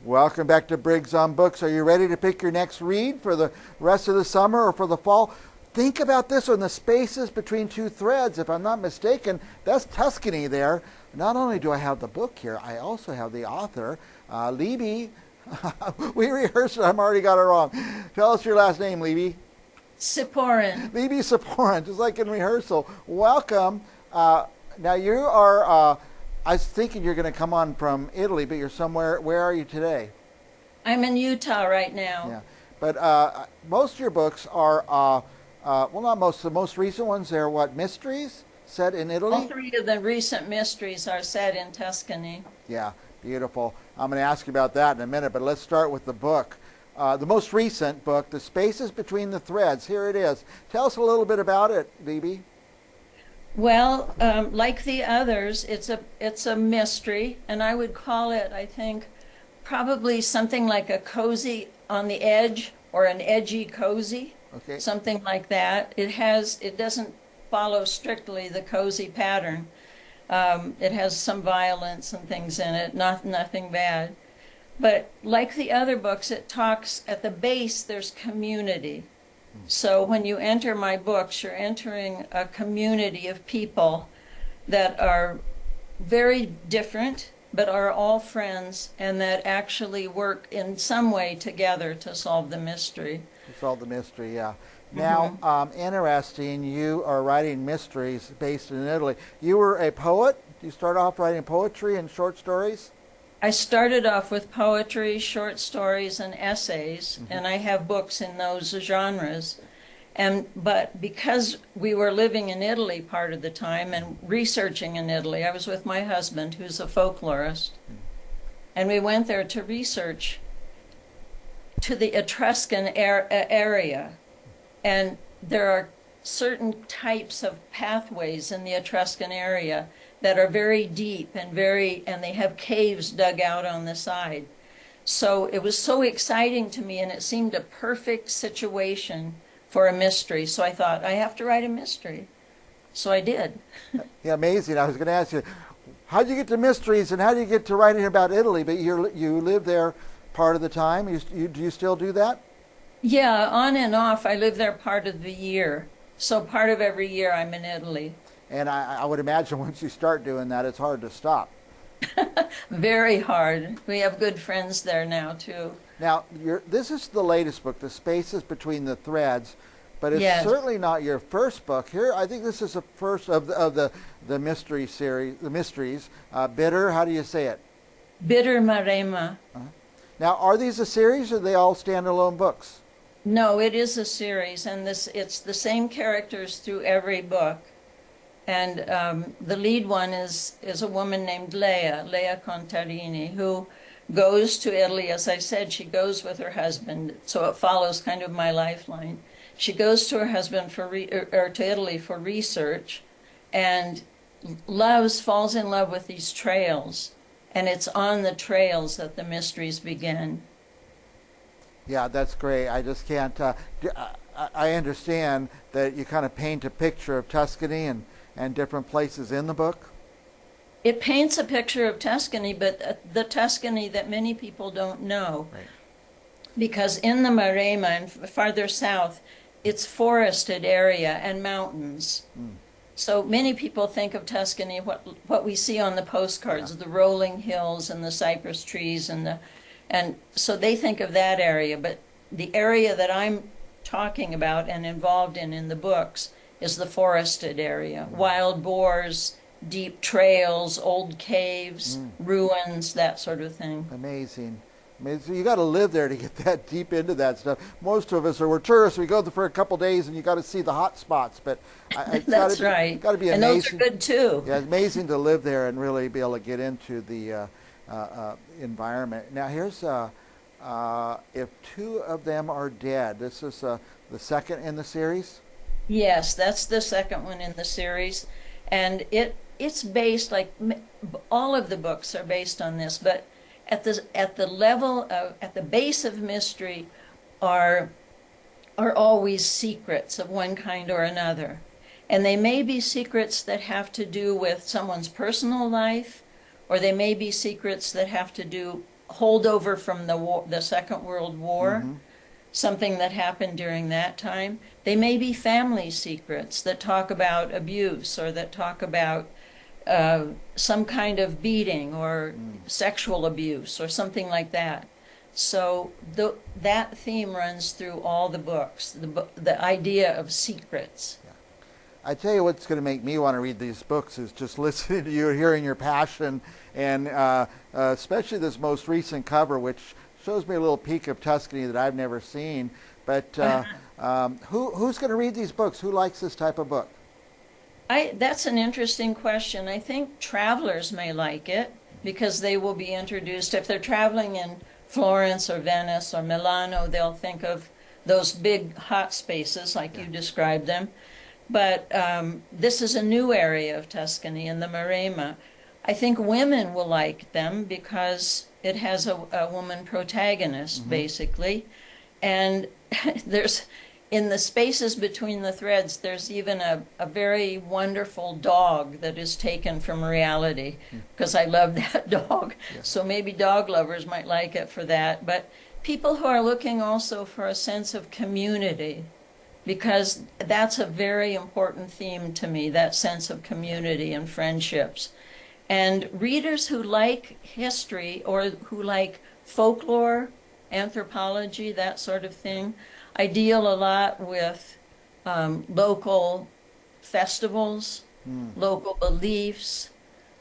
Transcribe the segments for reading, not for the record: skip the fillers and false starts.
Welcome back to Briggs on Books. Are you ready to pick your next read for the rest of the summer or for the fall? Think about this one, the spaces between two threads. If I'm not mistaken, that's Tuscany there. Not only do I have the book here, I also have the author, Libi. We rehearsed it. I've already got it wrong. Tell us your last name, Libi. Siporin. Libi Siporin, just like in rehearsal. Welcome. Now you are, I was thinking you're going to come on from Italy, but you're somewhere, where are you today? I'm in Utah right now. Yeah, but most of your books are, well, not most, the most recent ones, they're what, mysteries set in All Italy? three of the recent mysteries are set in Tuscany. Yeah, beautiful. I'm going to ask you about that in a minute, but let's start with the book. The most recent book, The Spaces Between the Threads. Here it is. Tell us a little bit about it, Libi. Well, like the others, it's a mystery, and I would call it, I think, probably something like a cozy on the edge or an edgy cozy, Okay. something like that. It doesn't follow strictly the cozy pattern. It has some violence and things in it, nothing bad. But like the other books, it talks at the base, there's community. So when you enter my books, you're entering a community of people that are very different, but are all friends and that actually work in some way together to solve the mystery. To solve the mystery, yeah. Now, interesting, you are writing mysteries based in Italy. You were a poet? You start off writing poetry and short stories? I started off with poetry, short stories, and essays, and I have books in those genres. But because we were living in Italy part of the time and researching in Italy, I was with my husband, who's a folklorist, and we went there to research to the Etruscan area. And there are certain types of pathways in the Etruscan area that are very deep and they have caves dug out on the side. So it was so exciting to me, and it seemed a perfect situation for a mystery. So I thought, I have to write a mystery. So I did. Yeah, amazing. I was going to ask you, how did you get to mysteries and how do you get to writing about Italy? But you live there part of the time. Do you still do that? Yeah, on and off. I live there part of the year. So part of every year I'm in Italy. And I would imagine once you start doing that, it's hard to stop. Very hard. We have good friends there now, too. Now, this is the latest book, The Spaces Between the Threads, but it's Yes. certainly not your first book. Here, I think this is the first of the mystery series, the mysteries. Bitter, how do you say it? Bitter Marema. Now, are these a series or are they all standalone books? No, it is a series, and it's the same characters through every book. And the lead one is a woman named Leah Contarini, who goes to Italy. As I said, she goes with her husband, so it follows kind of my lifeline. She goes to her husband or to Italy for research, and falls in love with these trails, and it's on the trails that the mysteries begin. Yeah, that's great. I just can't. I understand that you kind of paint a picture of Tuscany and different places in the book. It paints a picture of Tuscany, but the Tuscany that many people don't know. Right. Because in the Maremma and farther south, it's forested area and mountains. So many people think of Tuscany, what we see on the postcards, the rolling hills and the cypress trees and so they think of that area. But the area that I'm talking about and involved in the books is the forested area. Wild boars, deep trails, old caves, ruins, that sort of thing. Amazing. I mean, so you got to live there to get that deep into that stuff. Most of us we're tourists. We go there for a couple days, and you got to see the hot spots. But That's right. Got to be and amazing. those are good too. Yeah, it's amazing to live there and really be able to get into the environment. Now, here's if two of them are dead. This is the second in the series. Yes, that's the second one in the series, and it's based like all of the books are based on this, but at the level of at the base of mystery are always secrets of one kind or another, and they may be secrets that have to do with someone's personal life, or they may be secrets that have to do holdover from the war, the Second World War, something that happened during that time. They may be family secrets that talk about abuse or that talk about some kind of beating or sexual abuse or something like that. So that theme runs through all the books, the idea of secrets. I tell you what's going to make me want to read these books is just listening to you, hearing your passion, and especially this most recent cover, which shows me a little peek of Tuscany that I've never seen. But who's going to read these books? Who likes this type of book? That's an interesting question. I think travelers may like it because they will be introduced. If they're traveling in Florence or Venice or Milano, they'll think of those big hot spaces like you described them. But this is a new area of Tuscany in the Maremma. I think women will like them because it has a woman protagonist, basically. And there's, in the spaces between the threads, there's even a very wonderful dog that is taken from reality, because I love that dog. Yes. So maybe dog lovers might like it for that. But people who are looking also for a sense of community, because that's a very important theme to me, that sense of community and friendships. And readers who like history or who like folklore, anthropology, that sort of thing, I deal a lot with local festivals, local beliefs,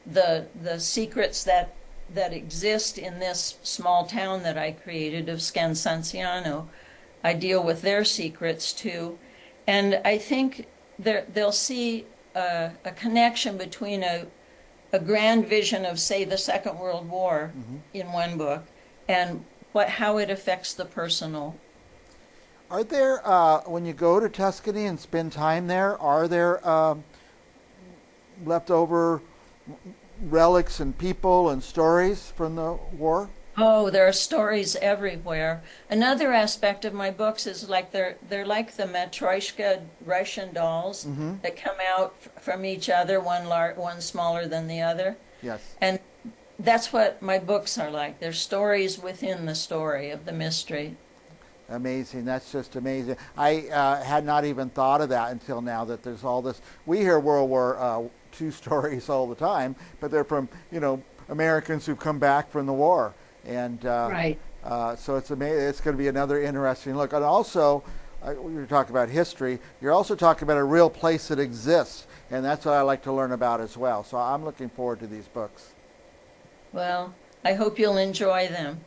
the secrets that exist in this small town that I created of Scansanziano. I deal with their secrets too. And I think they'll see a connection between a grand vision of, say, the Second World War in one book and how it affects the personal. Are there, when you go to Tuscany and spend time there, are there leftover relics and people and stories from the war? Oh, there are stories everywhere. Another aspect of my books is like they're like the Matryoshka Russian dolls that come out from each other, one smaller than the other. Yes. And that's what my books are like. They're stories within the story of the mystery. Amazing. That's just amazing. I had not even thought of that until now, that there's all this. We hear World War II stories all the time, but they're from, Americans who've come back from the war. And Right. So it's amazing. It's going to be another interesting look. And also, we were talking about history. You're also talking about a real place that exists, and that's what I like to learn about as well. So I'm looking forward to these books. Well, I hope you'll enjoy them.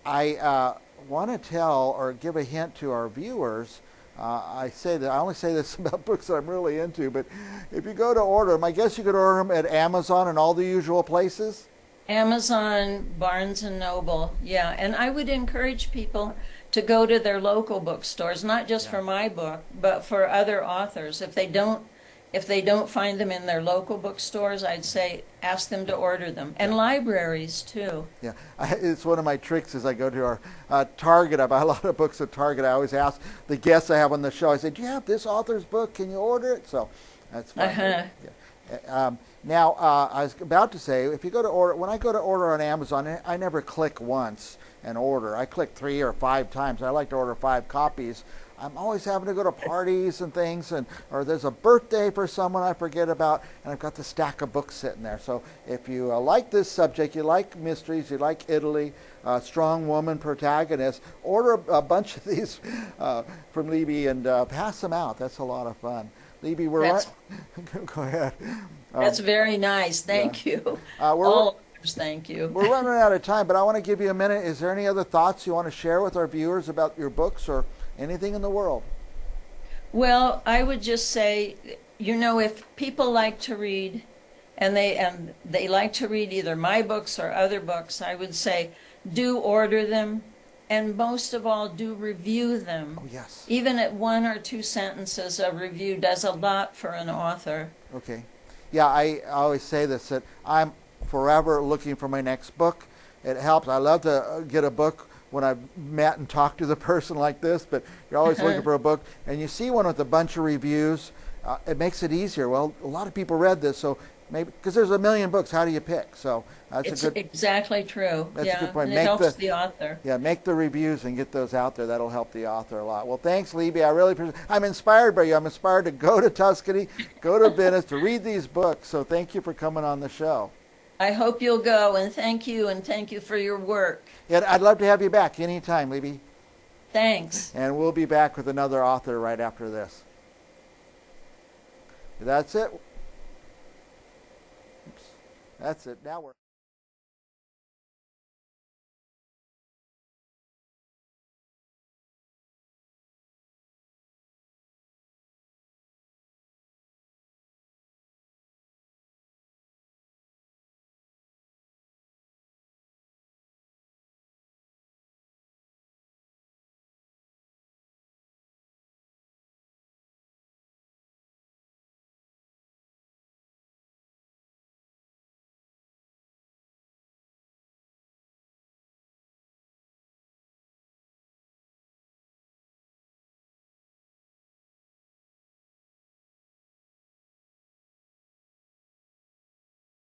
I want to tell or give a hint to our viewers. I only say this about books that I'm really into, but if you go to order them, I guess you could order them at Amazon and all the usual places. Amazon, Barnes and Noble, yeah. And I would encourage people to go to their local bookstores, not just for my book, but for other authors. If they don't find them in their local bookstores, I'd say ask them to order them. And libraries, too. Yeah, it's one of my tricks is I go to our Target. I buy a lot of books at Target. I always ask the guests I have on the show, I say, do you have this author's book? Can you order it? So that's fine. Yeah. Now, I was about to say, if you go to order, when I go to order on Amazon, I never click once and order. I click 3 or 5 times. I like to order 5 copies. I'm always having to go to parties and things, or there's a birthday for someone I forget about, and I've got the stack of books sitting there. So if you like this subject, you like mysteries, you like Italy, strong woman protagonist, order a bunch of these from Libi and pass them out. That's a lot of fun. Libi, go ahead. That's very nice. Thank you. All others, thank you. We're running out of time, but I want to give you a minute. Is there any other thoughts you want to share with our viewers about your books or anything in the world? Well, I would just say, if people like to read and they like to read either my books or other books, I would say do order them, and most of all, do review them. Oh, yes. Even at 1 or 2 sentences, a review does a lot for an author. Okay. Yeah, I always say this, that I'm forever looking for my next book. It helps. I love to get a book when I've met and talked to the person like this, but you're always looking for a book, and you see one with a bunch of reviews. It makes it easier. Well, a lot of people read this, so maybe because there's a million books. How do you pick? So that's It's a good. exactly true. That's Yeah, a good point. and it helps the author. Yeah, make the reviews and get those out there. That'll help the author a lot. Well, thanks, Libby. I really appreciate. I'm inspired by you. I'm inspired to go to Tuscany, go to Venice, to read these books. So thank you for coming on the show. I hope you'll go, and thank you for your work. Yeah, I'd love to have you back anytime, Libby. Thanks. And we'll be back with another author right after this. That's it. Oops. That's it. Now we're